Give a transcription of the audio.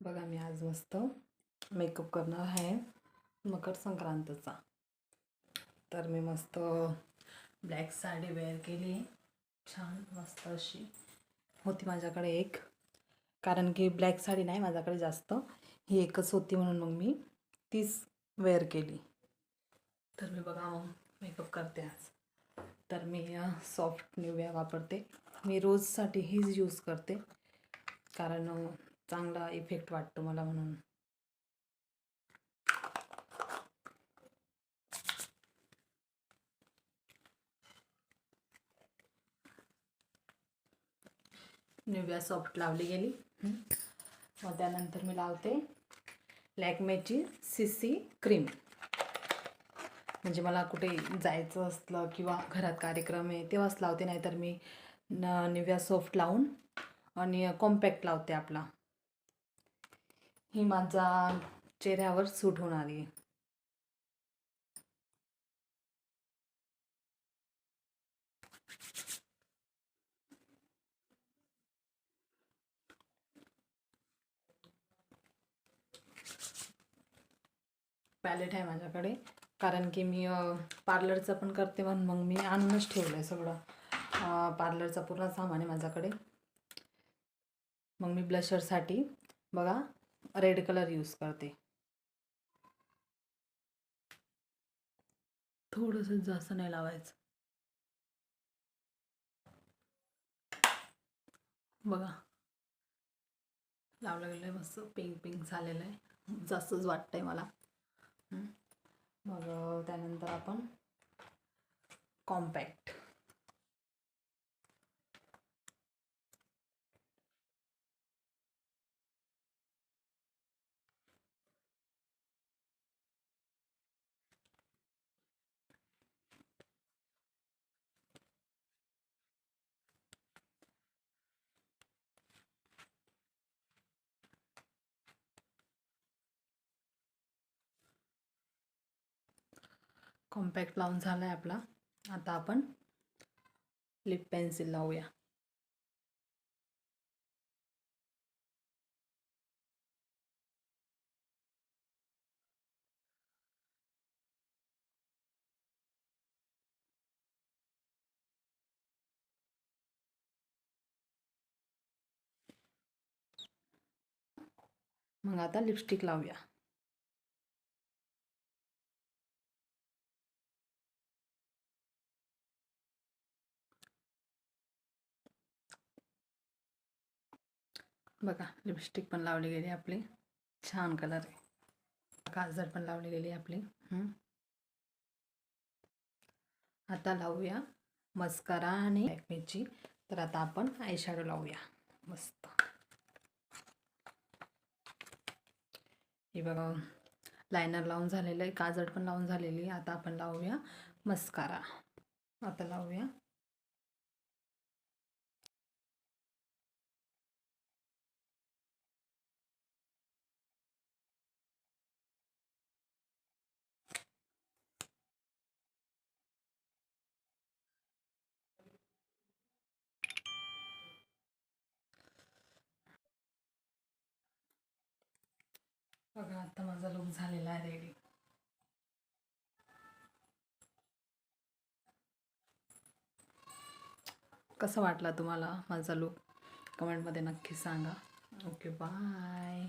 बघा मी आज मस्त मेकअप करणार आहे मकर संक्रांतीचा. तर मी मस्त ब्लॅक साडी वेअर केली, छान मस्त अशी होती माझ्याकडे एक, कारण की ब्लॅक साडी नाही माझ्याकडे जास्त, ही एकच होती म्हणून मग मी तीच वेअर केली. तर मी बघा मग मेकअप करते आज. तर मी सॉफ्ट निव्या वापरते. मी रोजसाठी हीच यूज करते कारण चांगला इफेक्ट वाटतो मला म्हणून. निव्या सॉफ्ट लावली गेली. मग त्यानंतर मी लावते लॅक्मेची सीसी क्रीम. म्हणजे मला कुठे जायचं असलं किंवा घरात कार्यक्रम आहे तेव्हाच लावते, नाहीतर मी निव्या सॉफ्ट लावून आणि कॉम्पॅक्ट लावते आपला. ही माझा चेहऱ्यावर सूट होणारी आहे. पॅलेट आहे माझ्याकडे, कारण की मी पार्लरचं पण करते म्हणून मग मी आणूनच ठेवलं आहे सगळं. पार्लरचा पूर्ण सामान आहे माझ्याकडे. मग मी ब्लशरसाठी बघा रेड कलर यूज करते. थोडंसं जास्त नाही लावायचं. बघा लावलं गेलं आहे, मस्त पिंक पिंक झालेलं आहे, जास्तच वाटतं आहे मला. मग त्यानंतर आपण कॉम्पॅक्ट. कॉम्पॅक्ट लावून झाला आहे आपला. आता आपण लिप पेन्सिल लावूया. मग आता लिपस्टिक लावूया. बघा लिपस्टिक पण लावली गेली आपली, छान कलर आहे. काजळ पण लावली गेली आपली. आता लावूया मस्कारा आणि लॅक्मेची. तर आता आपण आय शॅडो लावूया मस्त. हे बघा लायनर लावून झालेलं आहे, काजळ पण लावून झालेली आहे. आता आपण लावूया मस्कारा. आता लावूया बघा. आता माझा लुक झालेला आहे रेडी. कसा वाटला तुम्हाला माझा लुक, कमेंटमध्ये नक्की सांगा. Okay bye.